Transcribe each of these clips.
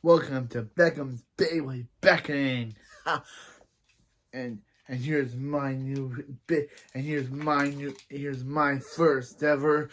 Welcome to Beckham's Beyblade Beckoning. and here's my new bit. And here's my first ever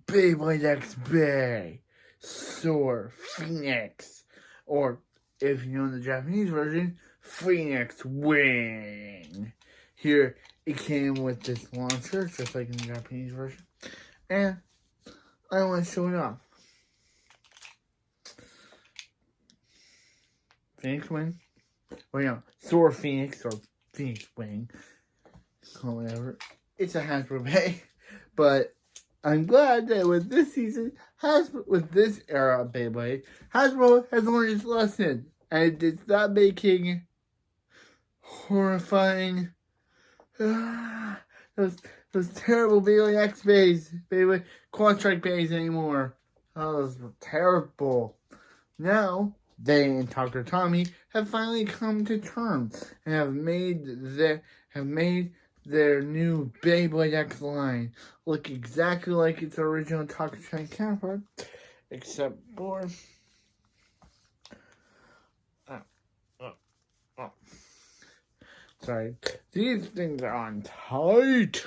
Beyblade X Bay Soar Phoenix, or if you know the Japanese version, Phoenix Wing. Here it came with this launcher, just like in the Japanese version, and I want to show it off. Phoenix Wing, or Soar Phoenix or Phoenix Wing, whatever. It's a Hasbro Bay, but I'm glad that with this season, with this era of Beyblade, Hasbro has learned its lesson, and it's not making horrifying those terrible Beyblade X bays, Beyblade Quad Strike bays anymore. Oh, those were terrible. Now they and Dr. Tommy have finally come to terms and have made their new Beyblade X line look exactly like its original Dr. Tommy counterpart, except for sorry, these things are on tight.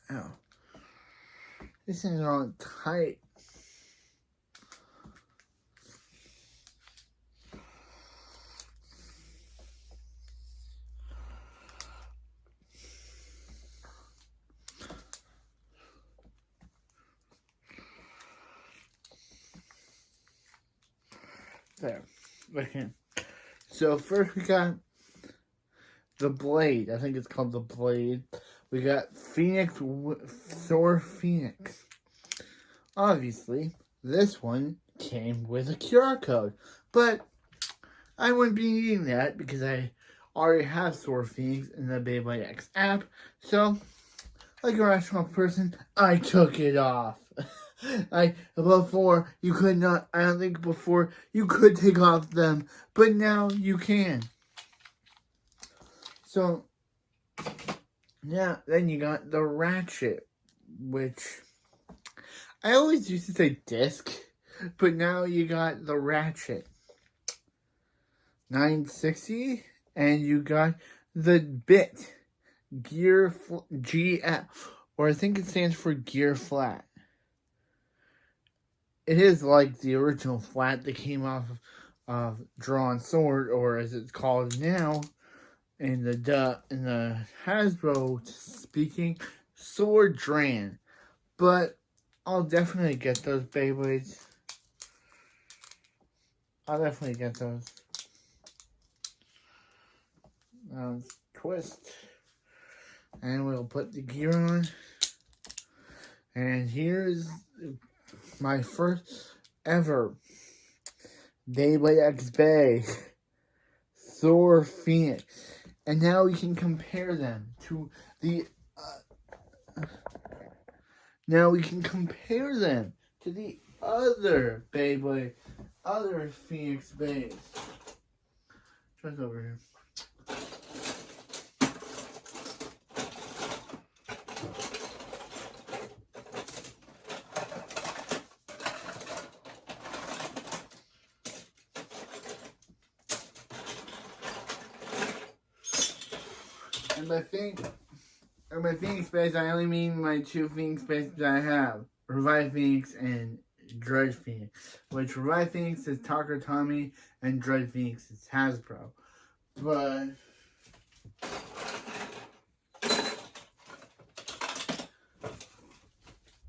Ow. These things are on tight. There. Okay. So first we got the blade. I think it's called the blade. We got Soar Phoenix. Obviously, this one came with a QR code, but I wouldn't be needing that because I already have Soar Phoenix in the Beyblade X app. So, like a rational person, I took it off. Before you could not. I don't think before you could take off them, but now you can. So, yeah, then you got the ratchet, which I always used to say disc, but now you got the ratchet 960, and you got the bit gear GF, or I think it stands for gear flat. It is like the original flat that came off of Drawn Sword, or as it's called now in the Hasbro speaking, Sword Dran. But I'll definitely get those Beyblades. I'll definitely get those. Twist. And we'll put the gear on. And here's my first ever Beyblade X Bay Soar Phoenix. And now we can compare them to the other Beyblade, other Phoenix Bays. Just over here. And by Phoenix Bays, I only mean my two Phoenix Bays that I have. Revive Phoenix and Dredge Phoenix. Which Revive Phoenix is Dr. Tommy and Dredge Phoenix is Hasbro. But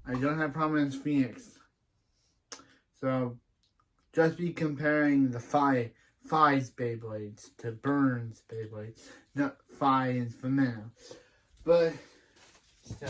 I don't have Prominence Phoenix. So just be comparing the Fi's Beyblades to Burns Beyblades. Not Fi and Femina. But still.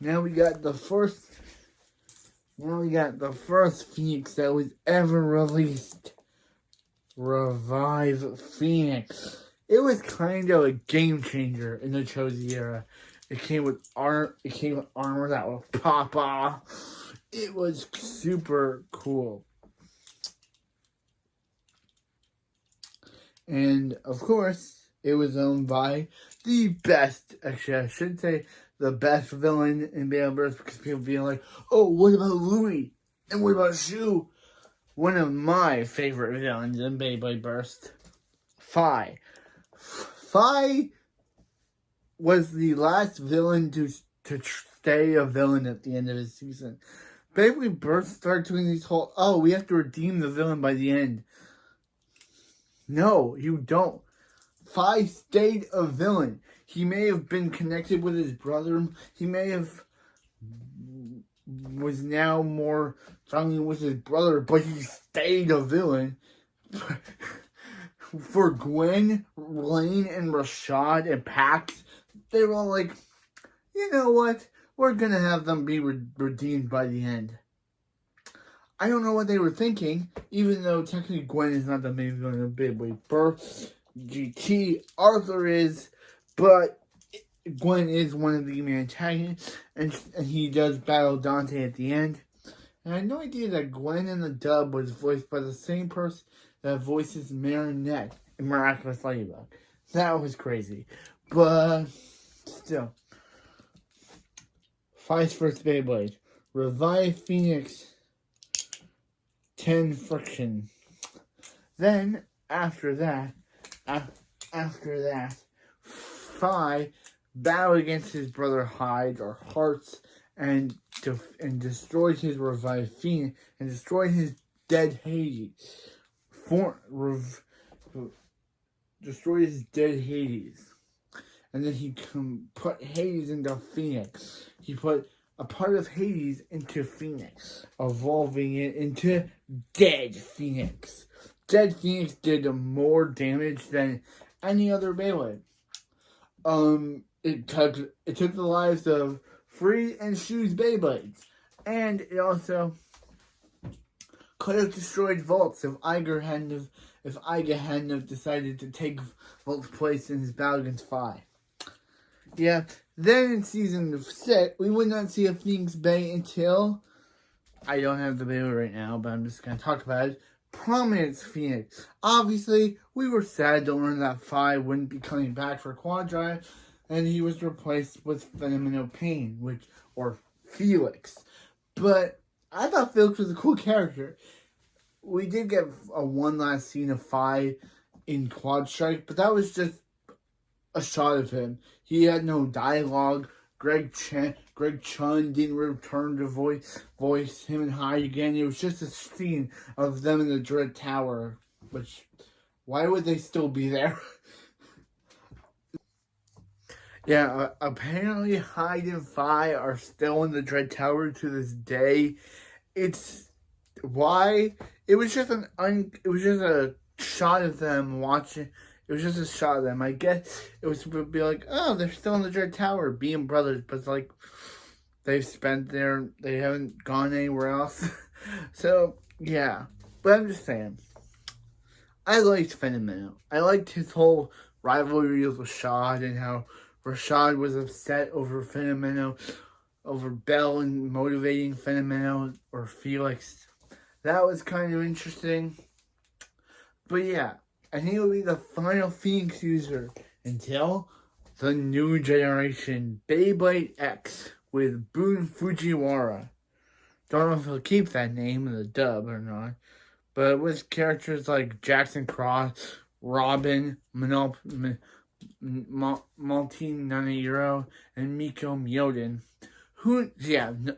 Now we got the first Phoenix that was ever released. Revive Phoenix. It was kind of a game changer in the Chozi era. It came with armor that would pop off. It was super cool. And of course, it was owned by the best, actually I should say the best villain in Beyblade Burst, because people being like, oh, what about Louie? And what about Shu? One of my favorite villains in Beyblade Burst, Fi. Fi was the last villain to stay a villain at the end of his season. Beyblade Burst started doing these whole, oh, we have to redeem the villain by the end. No, you don't. Fi stayed a villain. He may have been connected with his brother. He may have was now more friendly with his brother, but he stayed a villain. For Gwen, Lane, and Rashad and Pax, they were all like, you know what? We're going to have them be redeemed by the end. I don't know what they were thinking, even though technically Gwen is not the main villain of Beyblade Burst. GT, Arthur is, but Gwen is one of the main antagonists, and he does battle Dante at the end. And I had no idea that Gwen in the dub was voiced by the same person that voices Marinette in Miraculous Ladybug. That was crazy. But still. Fi's first Beyblade. Revive Phoenix 10 Friction. Then, after that, Fi battled against his brother Hyde, or Hearts, and destroyed his Revive Phoenix, and destroyed his dead Hades. Destroyed his dead Hades. And then he put Hades into Phoenix. He put a part of Hades into Phoenix, evolving it into Dead Phoenix. Dead Phoenix did more damage than any other Beyblade. It took the lives of Free and Shu's Beyblades, and it also could have destroyed Volt's if Iger hadn't have decided to take Volt's place in his battle against Fi. Yeah, then in season 6, we would not see a Phoenix Bay until, I don't have the Beyblade right now, but I'm just going to talk about it. Prominence Phoenix. Obviously, we were sad to learn that Fi wouldn't be coming back for Quad Drive, and he was replaced with Phenomenal Pain, or Felix. But I thought Felix was a cool character. We did get one last scene of Fi in Quad Strike, but that was just a shot of him. He had no dialogue. Greg Chun didn't return to voice him and Hyde again. It was just a scene of them in the Dread Tower. Which, why would they still be there? Yeah, apparently Hyde and Fi are still in the Dread Tower to this day. It's why it was just a shot of them watching. It was just a shot of them. I guess it was to be like, oh, they're still in the Dread Tower, being brothers, but it's like they haven't gone anywhere else. So yeah, but I'm just saying, I liked Phenomenal. I liked his whole rivalry with Rashad, and how Rashad was upset over Phenomenal, over Bell, and motivating Phenomenal or Felix. That was kind of interesting. But yeah, I think it'll be the final Phoenix user until the new generation Beyblade X with Boon Fujiwara. Don't know if he'll keep that name in the dub or not, but with characters like Jackson Cross, Robin, Maltine Nanahiro, and Miko Myoden.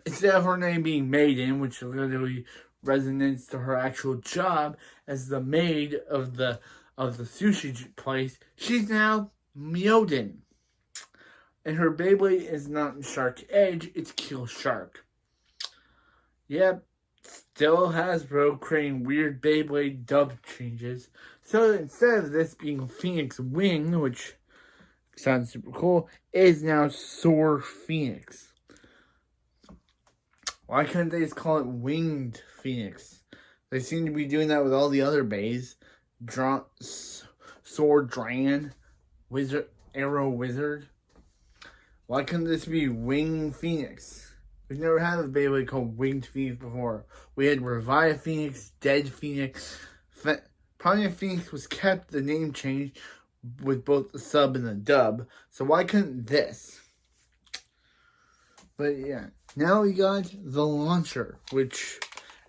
Instead of her name being Maiden, which literally resonates to her actual job as the maid of the sushi place, she's now Myoden. And her Beyblade is not Shark Edge, it's Kill Shark. Yep, still Hasbro creating weird Beyblade dub changes. So instead of this being Phoenix Wing, which sounds super cool, is now Soar Phoenix. Why couldn't they just call it Winged Phoenix? They seem to be doing that with all the other bays. Sword Dran, Wizard, Arrow Wizard. Why couldn't this be Winged Phoenix? We've never had a Beyblade called Winged Phoenix before. We had Revive Phoenix, Dead Phoenix. Prominent Phoenix was kept, the name changed with both the sub and the dub. So why couldn't this? But yeah, now we got the launcher, which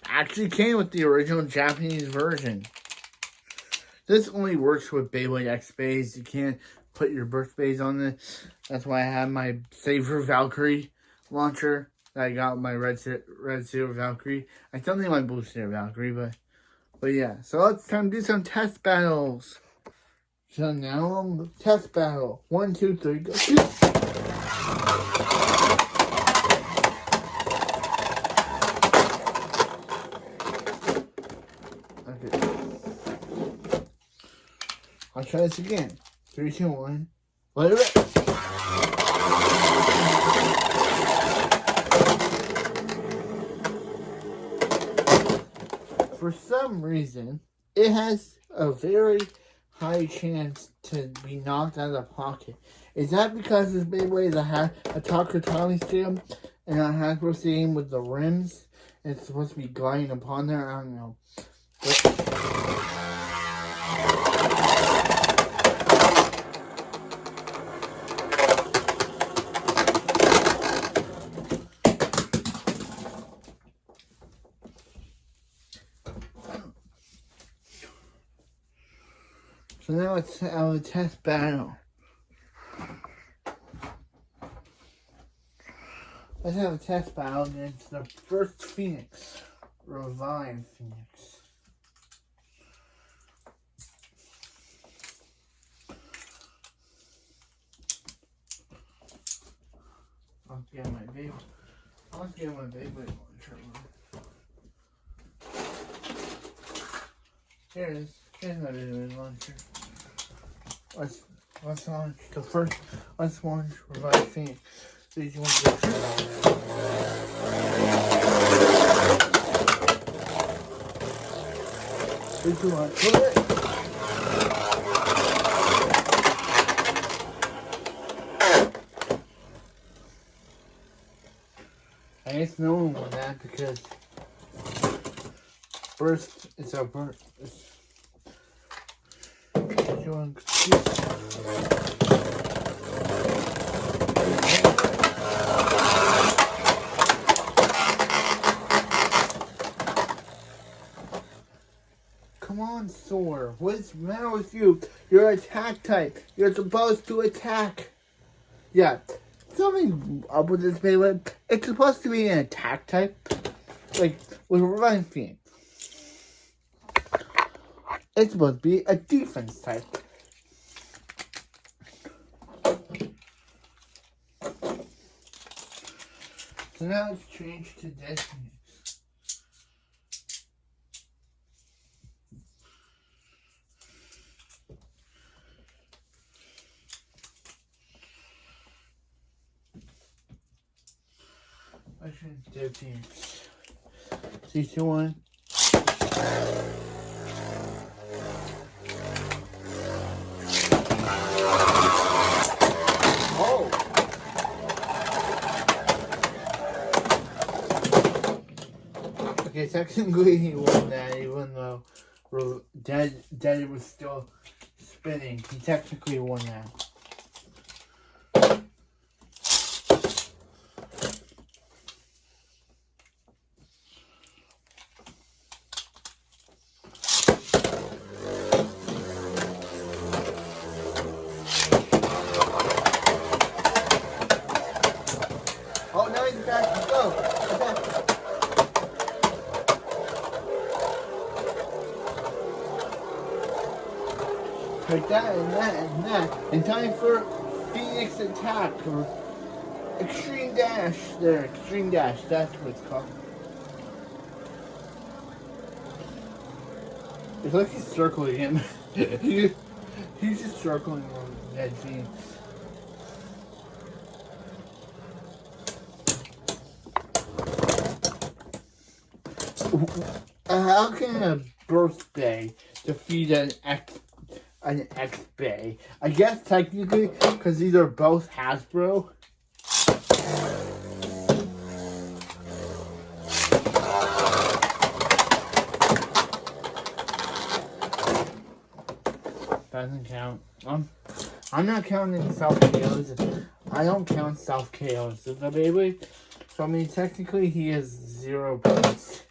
actually came with the original Japanese version. This only works with Beyblade X bays. You can't put your birth bays on this. That's why I have my Saber Valkyrie launcher that I got with my Red Saber Valkyrie. I still need my Blue Saber Valkyrie, but yeah. So let's time to do some test battles. So now test battle. 1, 2, 3, go. I'll try this again. 3, 2, 1. Let it rip. For some reason, it has a very high chance to be knocked out of the pocket. Is that because this Beyblade is a Takatami stadium and a hasbro stadium with the rims? And it's supposed to be gliding upon there? I don't know. So now it's our test battle. Let's have a test battle against the first Phoenix, Revive Phoenix. I'll get my Beyblade. I'll get my Beyblade launcher. Here it is. Here's my Beyblade launcher. Let's launch the first. Let's launch Revive Phoenix. So you want to I guess no one won that because first it's a burst. Come on, Soar. What's the matter with you? You're attack type. You're supposed to attack. Yeah. Something up with this Beyblade. It's supposed to be an attack type. Like with Revive Phoenix. It's supposed to be a defense type. So now it's changed to Dead Phoenix. I should Dead Phoenix. 3, 2, 1. Okay, technically he won that, even though Dead was still spinning. He technically won that. Oh, now he's back. Go. Attack. Like that and that and that. And time for Phoenix Attack or Extreme Dash. There, Extreme Dash. That's what it's called. It's like he's circling him. He's just circling that Phoenix. How can a birth bay defeat an X bay? I guess technically, because these are both Hasbro. Doesn't count. I'm not counting self KOs. I don't count self KOs as a Beyblade. So I mean, technically, he has 0 points.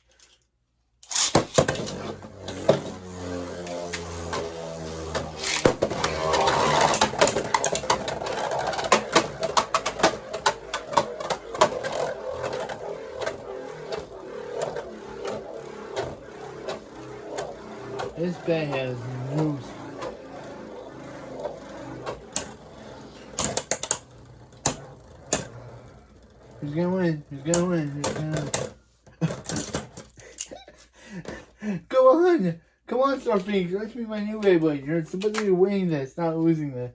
This bay has moves. He's gonna win. He's gonna win. He's gonna win. Come on. Come on, Star Phoenix. Let's be my new Beyblade. You're supposed to be winning this, not losing this.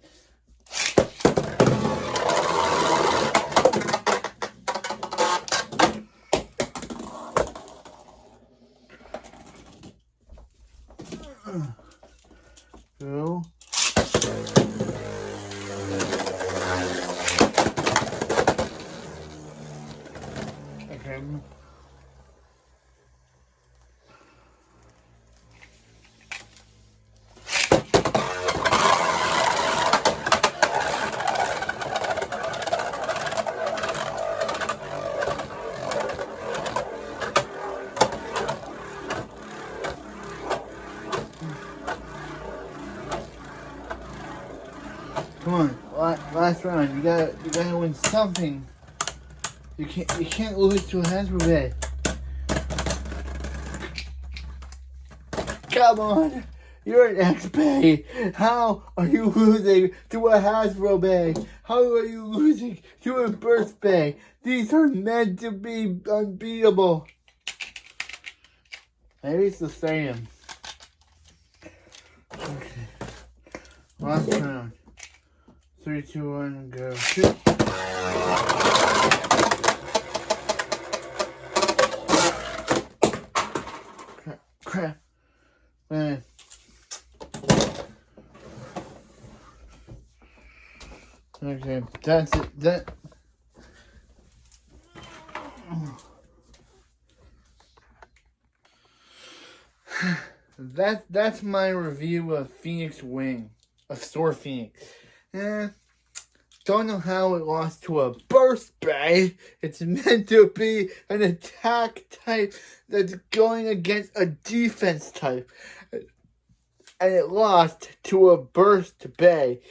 Go. Okay. Come on, last round. You gotta win something. You can't lose to a Hasbro Bay. Come on, you're an X Bay. How are you losing to a Hasbro Bay? How are you losing to a Burst Bay? These are meant to be unbeatable. Maybe it's the same. Okay, last round. 3, 2, 1, go. Shoot. Crap. Man. Okay, that's it. That's my review of Phoenix Wing. Of Soar Phoenix. Don't know how it lost to a Burst Bay. It's meant to be an attack type that's going against a defense type. And it lost to a Burst Bay.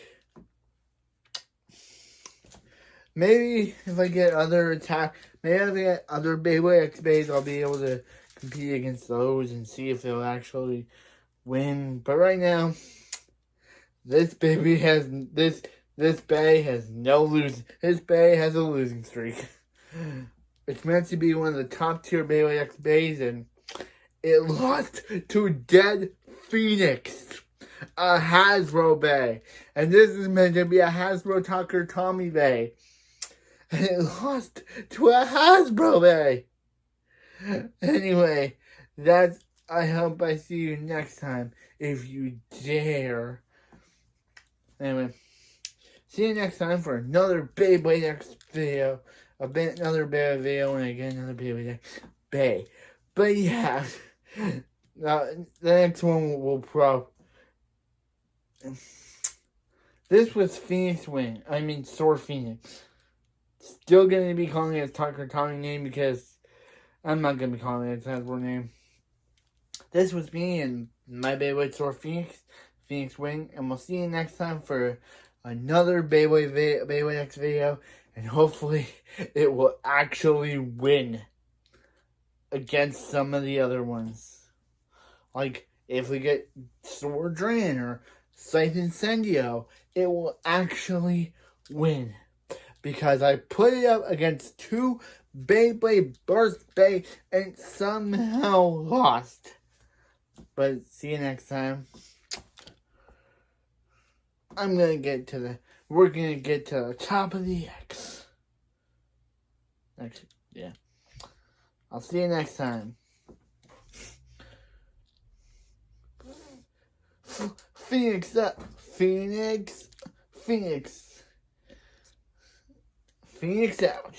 Maybe if I get other Beyblade X Bays, I'll be able to compete against those and see if they'll actually win. But right now, this bay has no losing. This bay has a losing streak. It's meant to be one of the top tier Beyblade X Bays, and it lost to Dead Phoenix, a Hasbro Bay. And this is meant to be a Hasbro Tucker Tommy Bay. And it lost to a Hasbro Bay. Anyway, I hope I see you next time, if you dare. Anyway, see you next time for another Beyblade X video. Another Beyblade video, and again, another Beyblade X Bay. But yeah, the next one will this was Phoenix Wing. I mean, Soar Phoenix. Still going to be calling it Tucker Tommy name because I'm not going to be calling it its Hasbro name. This was me and my Beyblade Soar Phoenix Wing, and we'll see you next time for another Beyblade X video, and hopefully it will actually win against some of the other ones. Like, if we get Sword Drain or Scythe Incendio, it will actually win. Because I put it up against 2 Beyblade Burst Bay and somehow lost. But see you next time. We're gonna get to the top of the X. Yeah. I'll see you next time. Phoenix up. Phoenix. Phoenix. Phoenix out.